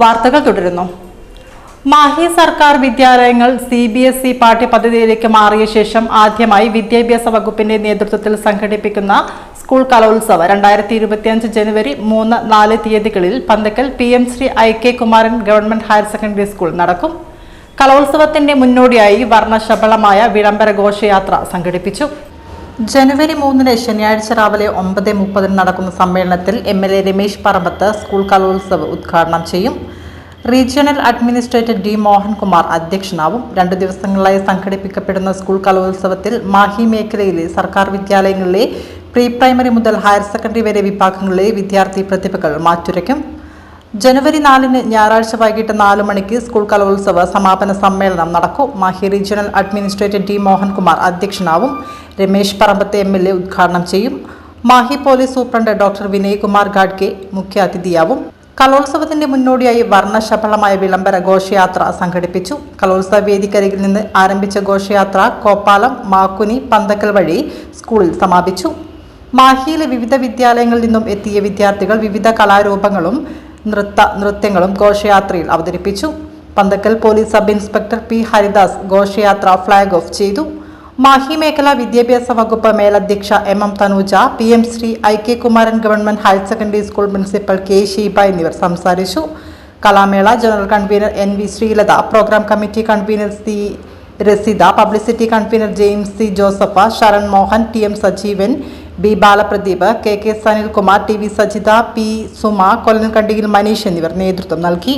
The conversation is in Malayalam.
വാർത്തകൾ തുടരുന്നു. മാഹി സർക്കാർ വിദ്യാലയങ്ങൾ CBSE പാഠ്യപദ്ധതിയിലേക്ക് മാറിയ ശേഷം ആദ്യമായി വിദ്യാഭ്യാസ വകുപ്പിന്റെ നേതൃത്വത്തിൽ സംഘടിപ്പിക്കുന്ന സ്കൂൾ കലോത്സവം 2025 ജനുവരി 3-4 തീയതികളിൽ Panthakkal PM Sri IK Kumaran government higher secondary school നടക്കും. കലോത്സവത്തിന്റെ മുന്നോടിയായി വർണ്ണശബളമായ വിളംബര ഘോഷയാത്ര സംഘടിപ്പിച്ചു. ജനുവരി 3 ശനിയാഴ്ച രാവിലെ 9:30 നടക്കുന്ന സമ്മേളനത്തിൽ MLA രമേശ് പറമ്പത്ത് സ്കൂൾ കലോത്സവം ഉദ്ഘാടനം ചെയ്യും. Regional administrator D. മോഹൻകുമാർ അധ്യക്ഷനാവും. 2 ദിവസങ്ങളിലായി സംഘടിപ്പിക്കപ്പെടുന്ന സ്കൂൾ കലോത്സവത്തിൽ മാഹി മേഖലയിലെ സർക്കാർ വിദ്യാലയങ്ങളിലെ പ്രീ പ്രൈമറി മുതൽ ഹയർ സെക്കൻഡറി വരെ വിഭാഗങ്ങളിലെ വിദ്യാർത്ഥി പ്രതിഭകൾ മാറ്റുരയ്ക്കും. ജനുവരി 4 ഞായറാഴ്ച വൈകിട്ട് 4 മണിക്ക് സ്കൂൾ കലോത്സവ സമാപന സമ്മേളനം നടക്കും. Mahe regional administrator D. Mohankumar അധ്യക്ഷനാവും. രമേശ് പറമ്പത്ത് MLA ഉദ്ഘാടനം ചെയ്യും. Mahe police superintendent doctor Vinay Kumar Gadke മുഖ്യാതിഥിയാവും. കലോത്സവത്തിന്റെ മുന്നോടിയായി വർണ്ണശബളമായ വിളംബര ഘോഷയാത്ര സംഘടിപ്പിച്ചു. കലോത്സവ വേദിക്കരികിൽ നിന്ന് ആരംഭിച്ച ഘോഷയാത്ര കോപ്പാലം, മാക്കുനി, പന്തക്കൽ വഴി സ്കൂളിൽ സമാപിച്ചു. മാഹിയിലെ വിവിധ വിദ്യാലയങ്ങളിൽ നിന്നും എത്തിയ വിദ്യാർത്ഥികൾ വിവിധ കലാരൂപങ്ങളും നൃത്യങ്ങളും ഘോഷയാത്രയിൽ അവതരിപ്പിച്ചു. Panthakkal police sub inspector P. Haridas ഘോഷയാത്ര ഫ്ളാഗ് ഓഫ് ചെയ്തു. മാഹി മേഖലാ വിദ്യാഭ്യാസ വകുപ്പ് മേലധ്യക്ഷ MM Thanuja, PM Sri IK Kumaran government higher secondary school principal K. Sheeba എന്നിവർ സംസാരിച്ചു. കലാമേള general convener NV Sreelatha, programme committee convener C. Rasitha, publicity convener James C. Joseph, Sharan Mohan, TM Sajeevan, B. Balapradeep, KK Sanilkumar, TV Sajitha, P. Suma, കൊല്ലൻകണ്ടിയിൽ മനീഷ് എന്നിവർ നേതൃത്വം നൽകി.